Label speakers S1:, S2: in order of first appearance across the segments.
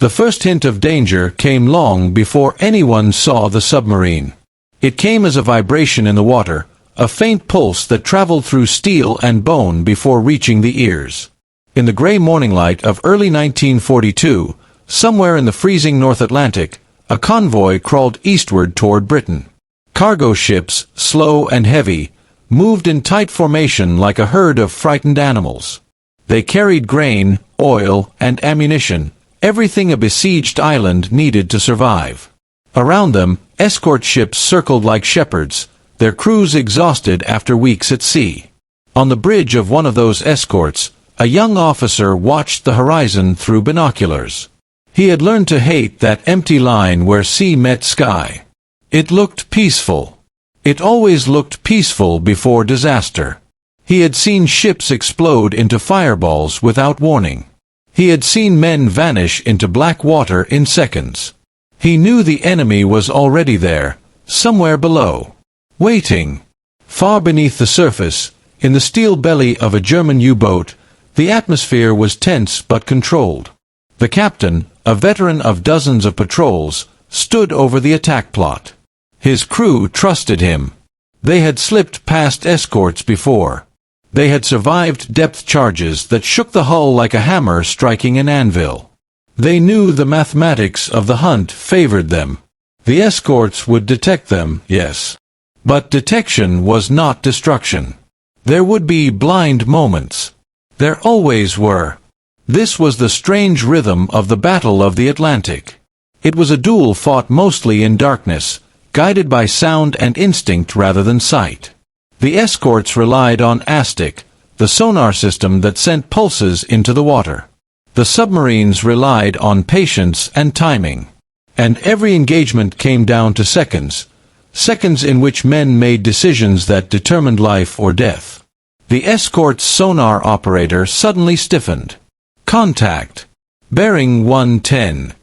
S1: The first hint of danger came long before anyone saw the submarine. It came as a vibration in the water, a faint pulse that traveled through steel and bone before reaching the ears. In the gray morning light of early 1942, somewhere in the freezing North Atlantic, a convoy crawled eastward toward Britain. Cargo ships, slow and heavy, moved in tight formation like a herd of frightened animals. They carried grain, oil, and ammunition, everything a besieged island needed to survive. Around them, escort ships circled like shepherds, their crews exhausted after weeks at sea. On the bridge of one of those escorts, a young officer watched the horizon through binoculars. He had learned to hate that empty line where sea met sky. It looked peaceful. It always looked peaceful before disaster. He had seen ships explode into fireballs without warning. He had seen men vanish into black water in seconds. He knew the enemy was already there, somewhere below, waiting. Far beneath the surface, in the steel belly of a German U-boat, the atmosphere was tense but controlled. The captain, a veteran of dozens of patrols, stood over the attack plot. His crew trusted him. They had slipped past escorts before. They had survived depth charges that shook the hull like a hammer striking an anvil. They knew the mathematics of the hunt favored them. The escorts would detect them, yes. But detection was not destruction. There would be blind moments. There always were. This was the strange rhythm of the Battle of the Atlantic. It was a duel fought mostly in darkness, guided by sound and instinct rather than sight. The escorts relied on ASTIC, the sonar system that sent pulses into the water. The submarines relied on patience and timing. And every engagement came down to seconds, seconds in which men made decisions that determined life or death. The escort's sonar operator suddenly stiffened. Contact. Bearing 110.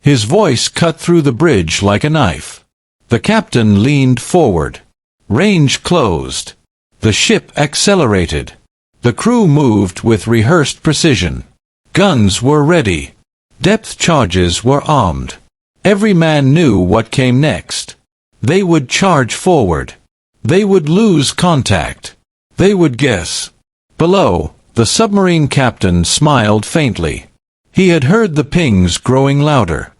S1: His voice cut through the bridge like a knife. The captain leaned forward. Range closed. The ship accelerated. The crew moved with rehearsed precision. Guns were ready. Depth charges were armed. Every man knew what came next. They would charge forward. They would lose contact. They would guess. Below, the submarine captain smiled faintly. He had heard the pings growing louder.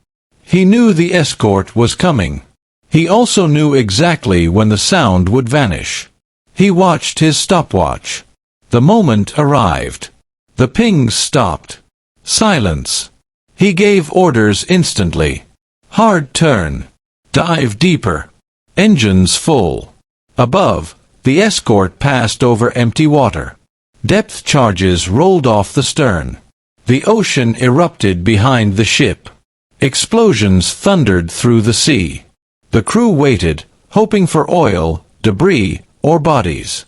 S1: He knew the escort was coming. He also knew exactly when the sound would vanish. He watched his stopwatch. The moment arrived. The pings stopped. Silence. He gave orders instantly. Hard turn. Dive deeper. Engines full. Above, the escort passed over empty water. Depth charges rolled off the stern. The ocean erupted behind the ship. Explosions thundered through the sea. The crew waited, hoping for oil, debris, or bodies.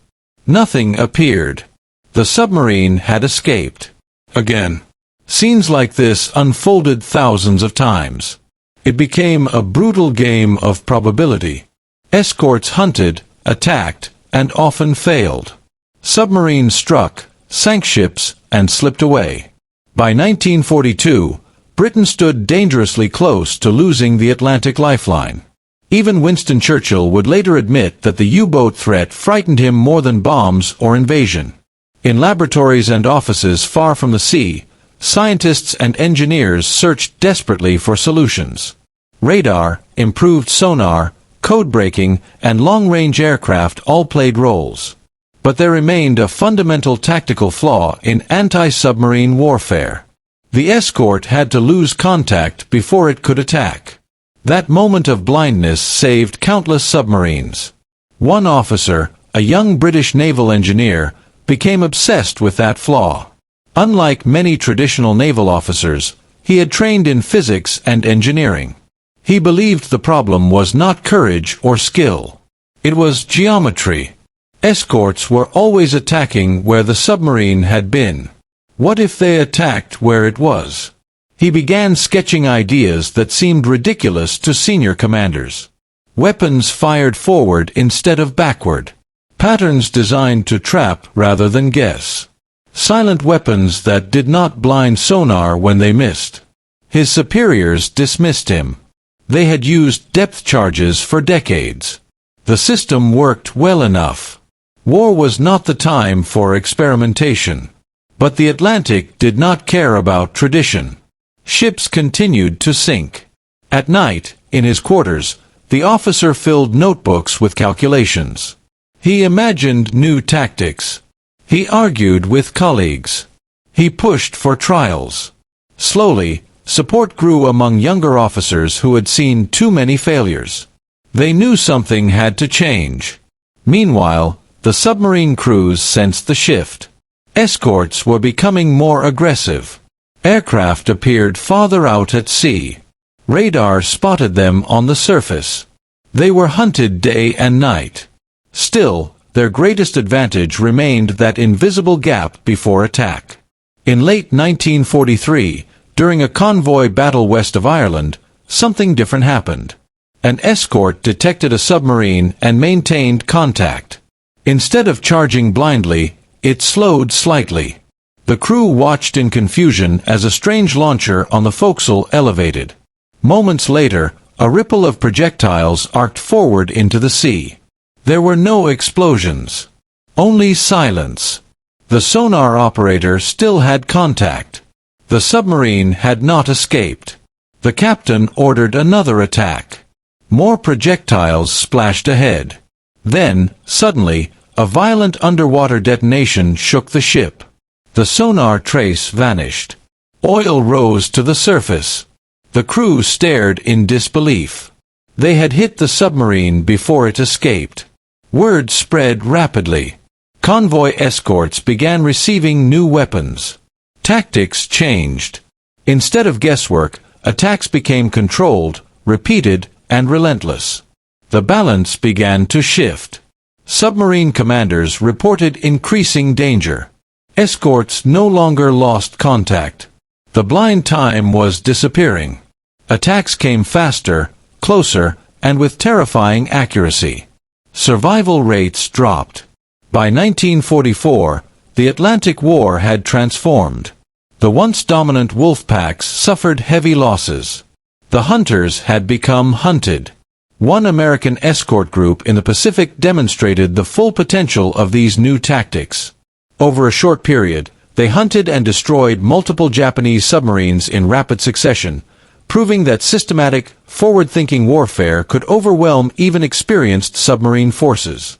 S1: Nothing appeared. The submarine had escaped. Again. Scenes like this unfolded thousands of times. It became a brutal game of probability. Escorts hunted, attacked, and often failed. Submarines struck, sank ships, and slipped away. By 1942, Britain stood dangerously close to losing the Atlantic lifeline. Even Winston Churchill would later admit that the U-boat threat frightened him more than bombs or invasion. In laboratories and offices far from the sea, scientists and engineers searched desperately for solutions. Radar, improved sonar, code-breaking, and long-range aircraft all played roles. But there remained a fundamental tactical flaw in anti-submarine warfare. The escort had to lose contact before it could attack. That moment of blindness saved countless submarines. One officer, a young British naval engineer, became obsessed with that flaw. Unlike many traditional naval officers, he had trained in physics and engineering. He believed the problem was not courage or skill. It was geometry. Escorts were always attacking where the submarine had been. What if they attacked where it was? He began sketching ideas that seemed ridiculous to senior commanders. Weapons fired forward instead of backward. Patterns designed to trap rather than guess. Silent weapons that did not blind sonar when they missed. His superiors dismissed him. They had used depth charges for decades. The system worked well enough. War was not the time for experimentation. But the Atlantic did not care about tradition. Ships continued to sink. At night, in his quarters, the officer filled notebooks with calculations. He imagined new tactics. He argued with colleagues. He pushed for trials. Slowly, support grew among younger officers who had seen too many failures. They knew something had to change. Meanwhile, the submarine crews sensed the shift. Escorts were becoming more aggressive. Aircraft appeared farther out at sea. Radar spotted them on the surface. They were hunted day and night. Still, their greatest advantage remained that invisible gap before attack. In late 1943, during a convoy battle west of Ireland, something different happened. An escort detected a submarine and maintained contact. Instead of charging blindly, it slowed slightly. The crew watched in confusion as a strange launcher on the forecastle elevated. Moments later, a ripple of projectiles arced forward into the sea. There were no explosions. Only silence. The sonar operator still had contact. The submarine had not escaped. The captain ordered another attack. More projectiles splashed ahead. Then, suddenly, a violent underwater detonation shook the ship. The sonar trace vanished. Oil rose to the surface. The crew stared in disbelief. They had hit the submarine before it escaped. Word spread rapidly. Convoy escorts began receiving new weapons. Tactics changed. Instead of guesswork, attacks became controlled, repeated, and relentless. The balance began to shift. Submarine commanders reported increasing danger. Escorts no longer lost contact. The blind time was disappearing. Attacks came faster, closer, and with terrifying accuracy. Survival rates dropped. By 1944, the Atlantic War had transformed. The once dominant wolf packs suffered heavy losses. The hunters had become hunted. One American escort group in the Pacific demonstrated the full potential of these new tactics. Over a short period, they hunted and destroyed multiple Japanese submarines in rapid succession, proving that systematic, forward-thinking warfare could overwhelm even experienced submarine forces.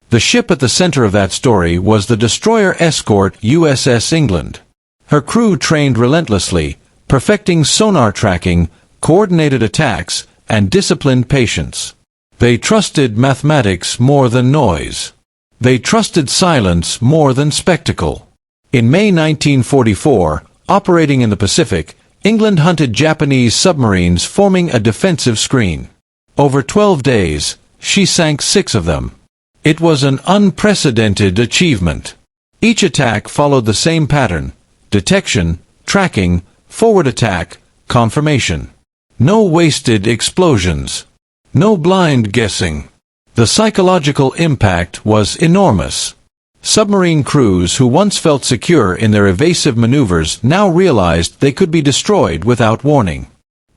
S1: The ship at the center of that story was the destroyer escort USS England. Her crew trained relentlessly, perfecting sonar tracking, coordinated attacks, and disciplined patience. They trusted mathematics more than noise. They trusted silence more than spectacle. In May 1944, operating in the Pacific, England hunted Japanese submarines forming a defensive screen. Over 12 days, she sank 6 of them. It was an unprecedented achievement. Each attack followed the same pattern: detection, tracking, forward attack, confirmation. No wasted explosions. No blind guessing. The psychological impact was enormous. Submarine crews who once felt secure in their evasive maneuvers now realized they could be destroyed without warning.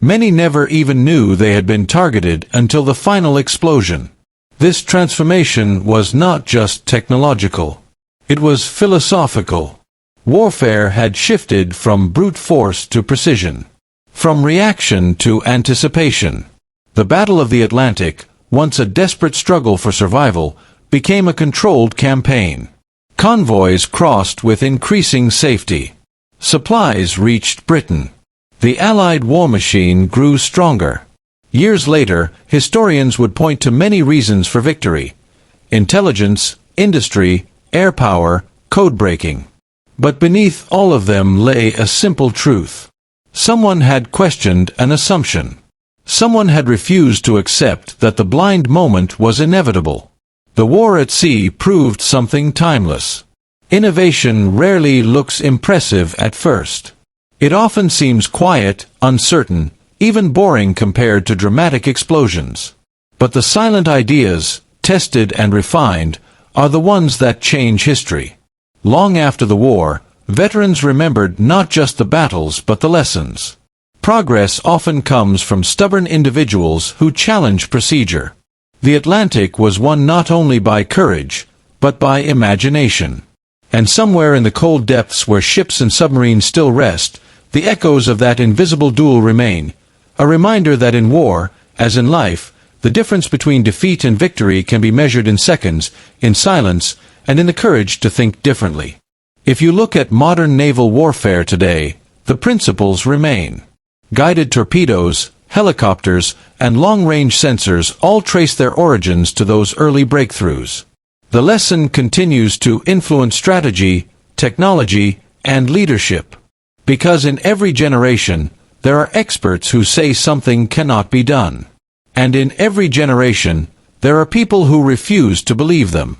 S1: Many never even knew they had been targeted until the final explosion. This transformation was not just technological. It was philosophical. Warfare had shifted from brute force to precision. From reaction to anticipation. The Battle of the Atlantic, once a desperate struggle for survival, became a controlled campaign. Convoys crossed with increasing safety. Supplies reached Britain. The Allied war machine grew stronger. Years later, historians would point to many reasons for victory: intelligence, industry, air power, code breaking. But beneath all of them lay a simple truth. Someone had questioned an assumption. Someone had refused to accept that the blind moment was inevitable. The war at sea proved something timeless. Innovation rarely looks impressive at first. It often seems quiet, uncertain, even boring compared to dramatic explosions. But the silent ideas, tested and refined, are the ones that change history. Long after the war, veterans remembered not just the battles but the lessons. Progress often comes from stubborn individuals who challenge procedure. The Atlantic was won not only by courage, but by imagination. And somewhere in the cold depths where ships and submarines still rest, the echoes of that invisible duel remain, a reminder that in war, as in life, the difference between defeat and victory can be measured in seconds, in silence, and in the courage to think differently. If you look at modern naval warfare today, the principles remain. Guided torpedoes, helicopters, and long-range sensors all trace their origins to those early breakthroughs. The lesson continues to influence strategy, technology, and leadership. Because in every generation, there are experts who say something cannot be done. And in every generation, there are people who refuse to believe them.